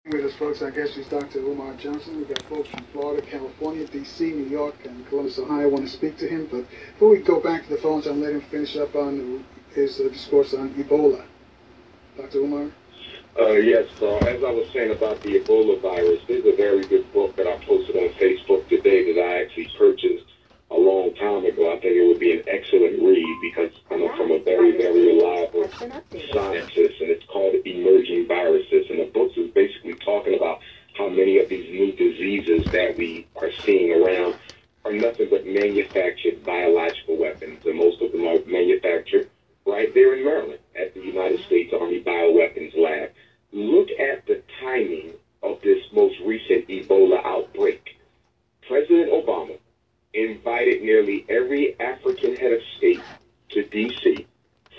With us, folks, our guest is Dr. Umar Johnson. We've got folks from Florida, California, D.C., New York, and Columbus, Ohio want to speak to him. But before we go back to the phones, I'm letting him finish up on his discourse on Ebola. Dr. Umar? Yes, as I was saying about the Ebola virus, there's a very good book that I posted on Facebook today that I actually purchased a long time ago. I think it would be an excellent read because I'm from a very, very reliable scientist, and it's called Emerging Viruses. And the book is basically talking about how many of these new diseases that we are seeing around are nothing but manufactured biological weapons, and most of them are manufactured right there in Maryland at the United States Army Bioweapons Lab. Look at the timing of this most recent Ebola outbreak. President Obama invited nearly every African head of state to D.C.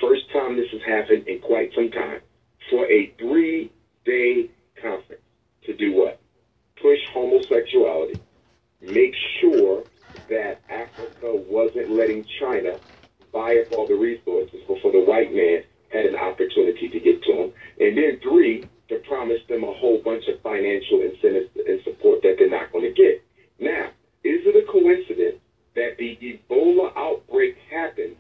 First time this has happened in quite some time, for a 3-day conference to do what? Push homosexuality, make sure that Africa wasn't letting China buy up all the resources before the white man had an opportunity to get to them. And then 3, to promise them a whole bunch of financial incentives and support that they're not going to get. Now, is it a coincidence that the Ebola outbreak happened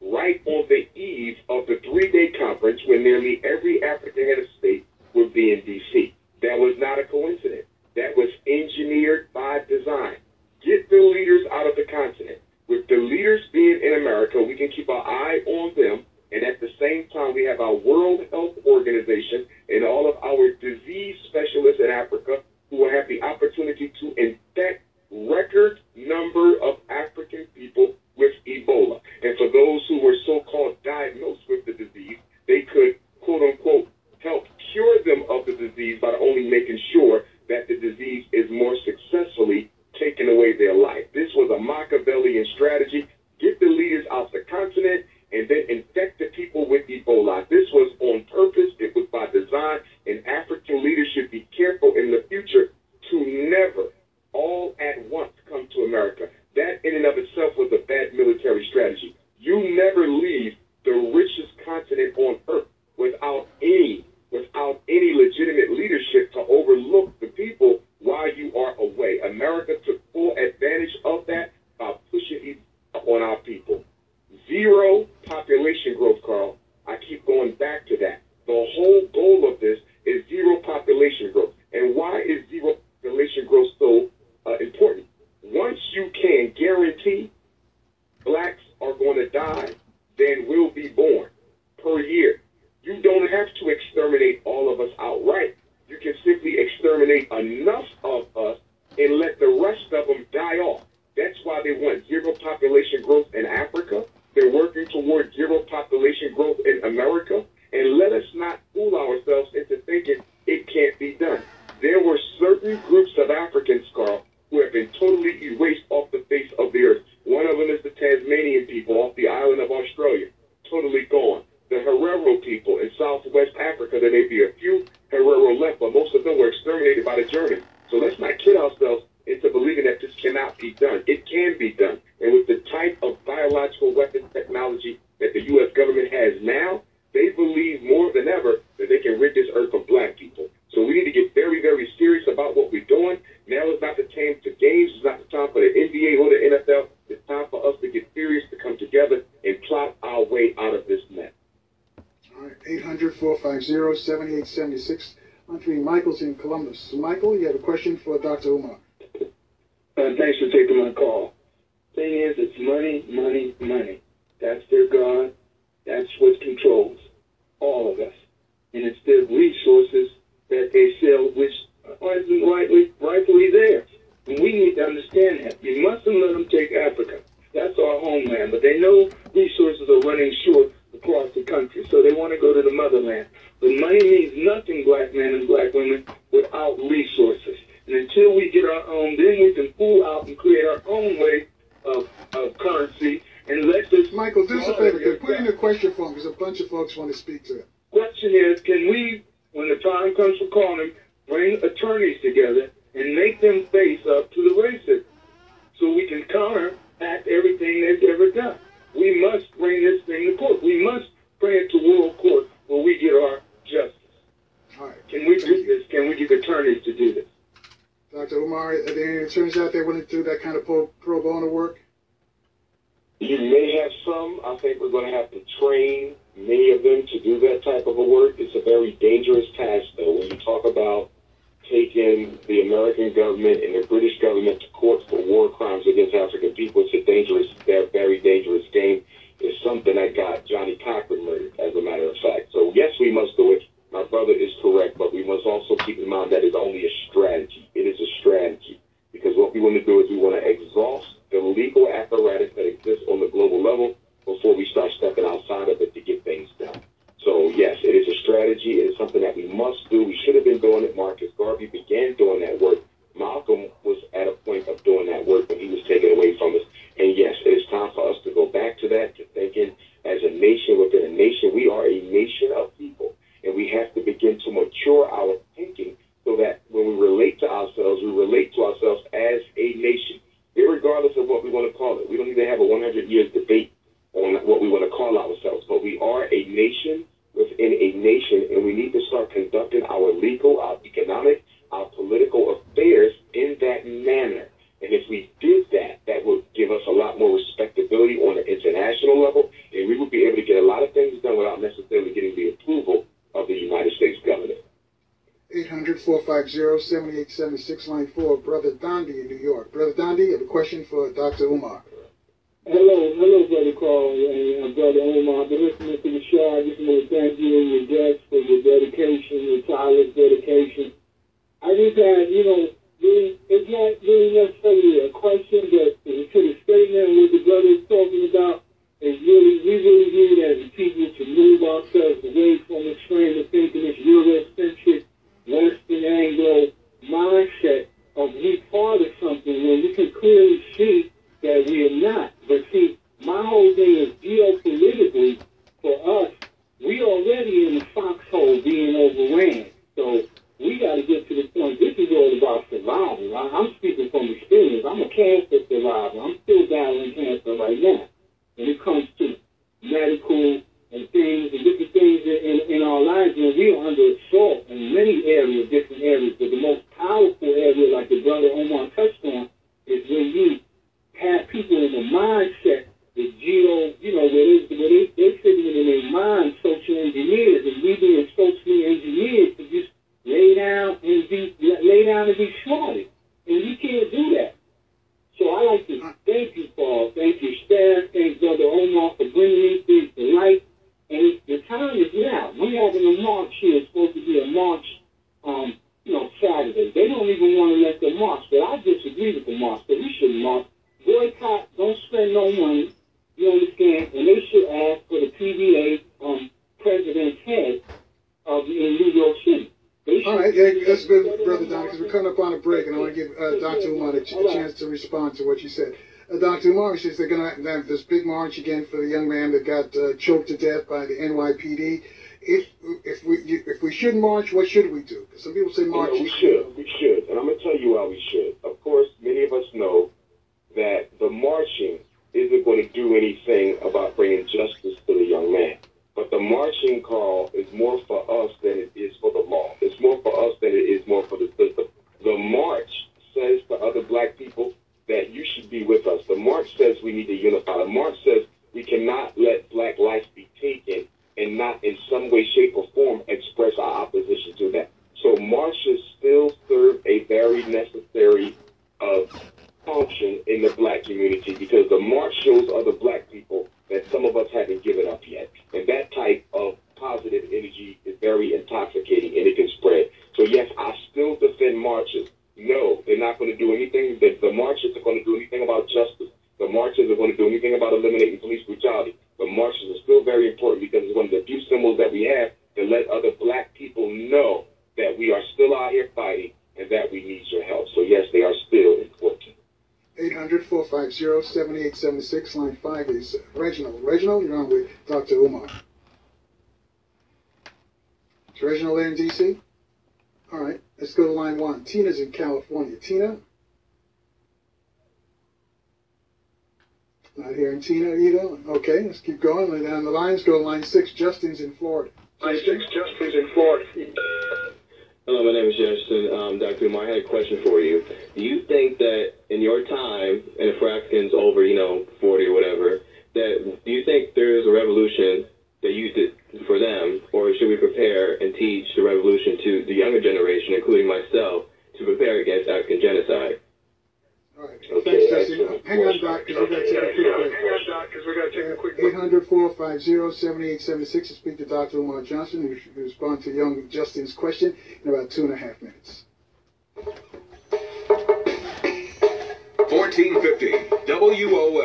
right on the eve of the 3-day conference when nearly every African head of state would be in D.C.? That was not a coincidence. That was engineered by design. Get the leaders out of the continent. With the leaders being in America, we can keep our eye on them, and at the same time, we have our World Health Organization and all of our disease specialists in Africa who will have the opportunity to infect record number of African people with Ebola. And for those who were so-called diagnosed with the disease, they could, quote-unquote, help cure them of the disease by only making sure that the disease is more successfully taking away their life. This was a Machiavellian strategy. Get the leaders out the continent and then infect the people with Ebola. This was on purpose. It was by design. And African leaders should be careful in the future to never all at once come to America. That in and of itself was a bad military strategy. You never leave the richest continent on earth without any legitimate leadership to overlook the people while you are away. America took full advantage of that by pushing it on our people. Zero population growth, Carl. I keep going back to that. The whole goal of this is zero population growth. And why is zero population growth so important? Once you can guarantee blacks are going to die, then we'll be born per year. You don't have to exterminate all of us outright. You can simply exterminate enough of us and let the rest of them die off. That's why they want zero population growth in Africa. They're working toward zero population growth in America. And let us not fool ourselves into thinking it can't be done. There were certain groups of Africans, Carl, who have been totally erased off the face of the earth. One of them is the Tasmanian people off the island of Australia, totally gone. The Herero people in southwest Africa, there may be a few Herero left, but most of them were exterminated by the Germans. So let's not kid ourselves into believing that this cannot be done. It can be done. And with the type of biological weapons technology that the U.S. government has now, they believe more than ever that they can rid this earth of black people. So we need to get very, very serious about what we're doing. Now is not the time for games. It's not the time for the NBA or the NFL. It's time for us to get serious, to come together and plot our way out of this mess. All right, 800-450-7876. Andre Michael's in Columbus. So Michael, you have a question for Dr. Umar. Thanks for taking my call. Thing is, it's money, money, money. That's their God. That's what controls all of us. And it's their resources that they sell, which isn't rightfully theirs. And we need to understand that. You mustn't let them take Africa. That's our homeland. But they know resources are running short across the country, so they want to go to the motherland. But money means nothing, black men and black women, without resources. And until we get our own, then we can pull out and create our own way of currency and let this... Michael, do us a favor. Put in a question for him because a bunch of folks want to speak to it. Question is, can we, when the time comes for calling, bring attorneys together and make them face up to the racism so we can counteract everything they've ever done? We must bring this thing to court. We must bring it to world court where we get our justice. All right. Can we do this? Can we get attorneys? Umar, are there any attorneys out there willing to do that kind of pro bono work? You may have some. I think we're going to have to train many of them to do that type of a work. It's a very dangerous task, though. When you talk about taking the American government and the British government to court for war crimes against African people, it's a dangerous, very dangerous game. It's something that got Johnny Cochran murdered, as a matter of fact. So, yes, we must do it. My brother is correct, but we must also keep in mind that it's only a strategy. It is a strategy. Because what we want to do is we want to exhaust the legal apparatus that exists on the global level before we start stepping outside of it to get things done. So, yes, it is a strategy. It is something that we must do. We should have been doing it. Marcus Garvey began doing that work. Malcolm was at a point of doing that work when he was taken away from us. And, yes, it is time for us to go back to that, to thinking as a nation within a nation. We are a nation of people, and we have to begin to mature our thinking so that when we relate to ourselves as a nation, regardless of what we want to call it. We don't need to have a 100-year debate on what we want to call ourselves, but we are a nation within a nation, and we need to start conducting our legal, our economic, our political affairs in that manner. And if we did that, that would give us a lot more respectability on an international level, and we would be able to get a lot of things done without necessarily getting the approval of the United States government. 800-450-7876, line 4, Brother Dondi in New York. Brother Dondi, you have a question for Dr. Umar. Hello, Brother Carl and Brother Umar. I've been listening to the show. I just want to thank you and your guests for your dedication, your tireless dedication. I just had, it's not really necessarily a question, but to the statement what the brother is talking about, is we really need as a people to move ourselves away from this frame of thinking, this Eurocentric, Western Anglo mindset of we part of something when we can clearly see that we are not. But see, my whole thing is geopolitically, for us, we already in the foxhole being overran. So we got to get to the point. This is all about survival. I'm speaking from experience. I'm a cancer survivor. I'm still battling cancer right now. When it comes to medical and things and different things in our lives, we are under assault in many areas, different areas. But the most powerful area, like the brother Omar touched on, is when you have people in the mindset, the where they're sitting in their mind, social engineers, and we being socially engineered to just lay down and be slaughtered. And you can't do that. So I like to thank you, Paul. Thank you, staff. Thank Brother Omar for bringing these things to light. And the time is now. We're having a march here. It's supposed to be a march, Saturday. They don't even want to let them march, but I disagree with the march. But we shouldn't march. Boycott. Don't spend no money. You understand? And they should ask for the PVA president's head in New York City. All right, that's good, Brother Don, because we're coming up on a break, and I want to give Dr. Umar a chance to respond to what you said. Dr. Umar says they're going to have this big march again for the young man that got choked to death by the NYPD. If we should march, what should we do? Because some people say march. We should, and I'm going to tell you why we should. Of course, many of us know that the marching isn't going to do anything about bringing justice to the young man. But the marching call is more for us than it is for the law. It's more for us than it is more for the system. The march says to other black people that you should be with us. The march says we need to unify. The march says we cannot let black life be taken and not in some way, shape, or form express our opposition to that. So marches still serve a very necessary function in the black community, because the march shows other black people that some of us haven't given up yet. And that type of positive energy is very intoxicating, and it can spread. So yes, I still defend marches. No, they're not going to do anything. The marches are going to do anything about justice. The marches are going to do anything about eliminating police brutality. The marches are still very important, because it's one of the few symbols that we have to let other black people know that we are still out here fighting and that we need your help. So yes, they are still important. 800-450-7876, line 5 is Reginald. Reginald, you're on with Dr. Umar. Is Reginald there in D.C.? All right, let's go to line 1. Tina's in California. Tina? Not hearing Tina either. Okay, let's keep going. Lay down the lines. Go to line 6. Justin's in Florida. Line 6, Justin's in Florida. Hello, my name is Justin. Dr. Umar, I had a question for you. Do you think that in your time, and for Africans over, 40 or whatever, do you think there is a revolution that you did for them, or should we prepare and teach the revolution to the younger generation, including myself, to prepare against African genocide? All right. Thanks, Justin. Hang on, Doc, because we got to take a quick break. 800-450-7876 to speak to Dr. Umar Johnson, who will respond to young Justin's question in about 2.5 minutes. 1450 WOL.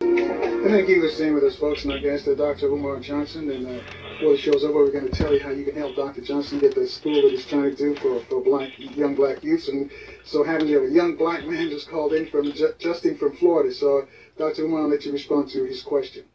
And thank you for staying with us, folks, and our guest, Dr. Umar Johnson. And before the show's over, we're going to tell you how you can help Dr. Johnson get the school that he's trying to do for young black youths. And so happens you have a young black man just called in from Justin from Florida. So, Dr. Umar, I'll let you respond to his question.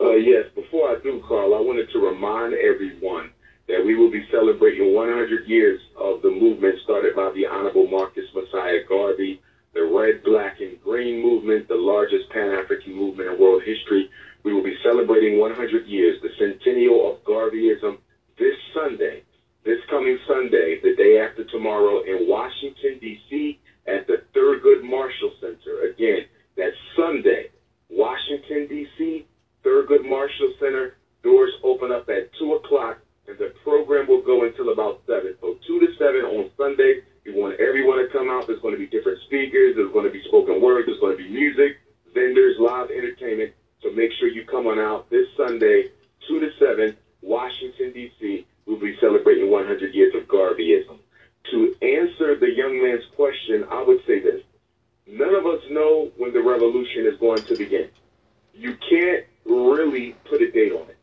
Yes, before I do, Carl, I wanted to remind everyone that we will be celebrating 100 years of the movement started by the Honorable Marcus Messiah Garvey, the Red, Black, and Green movement, the largest Pan-African movement in world history. We will be celebrating 100 years, the centennial of Garveyism, this Sunday, this coming Sunday, the day after tomorrow, in Washington, D.C., at the Thurgood Marshall Center. Again, that's Sunday, Washington, D.C., Thurgood Marshall Center. Doors open up at 2 o'clock, and the program will go until about 7. So 2 to 7 on Sunday. We want everyone to come out. There's going to be different speakers. There's going to be spoken word. There's going to be music, vendors, live entertainment. So make sure you come on out this Sunday, 2 to 7, Washington, D.C. We'll be celebrating 100 years of Garveyism. To answer the young man's question, I would say this. None of us know when the revolution is going to begin. You can't really put a date on it.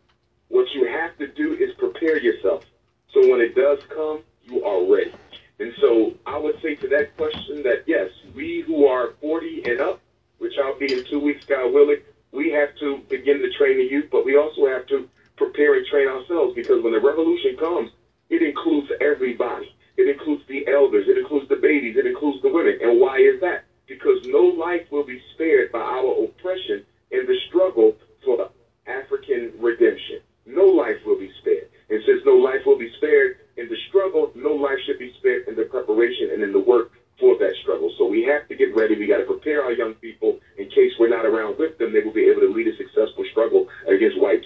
What you have to do is prepare yourself. So when it does come, you are ready. And so I would say to that question that, yes, we who are 40 and up, which I'll be in 2 weeks, God willing, we have to begin to train the youth, but we also have to prepare and train ourselves, because when the revolution comes, it includes everybody. It includes the elders. It includes the babies. It includes the women. And why is that? Because no life will be spared by our oppression in the struggle for African redemption. No life will be spared. And since no life will be spared in the struggle, no life should be spared in the preparation and in the work for that struggle. So we have to get ready. We got to prepare our young people in case we're not around with them. They will be able to lead a successful struggle against white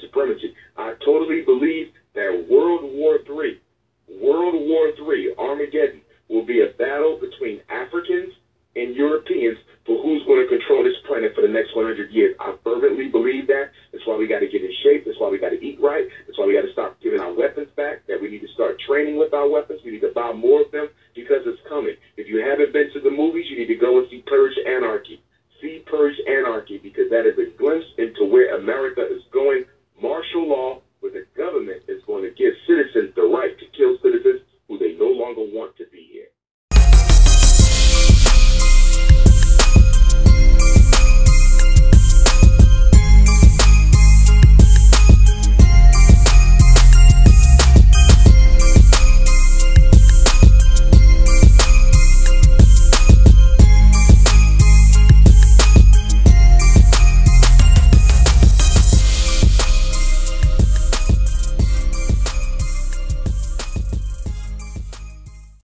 supremacy. I totally believe that World War III, Armageddon, will be a battle between Africans and Europeans for who's going to control this planet for the next 100 years. I fervently believe that. That's why we got to get in shape. That's why we got to eat right. That's why we got to stop giving our weapons back, that we need to start training with our weapons. We need to buy more of them because it's coming. If you haven't been to the movies, you need to go and see Purge Anarchy.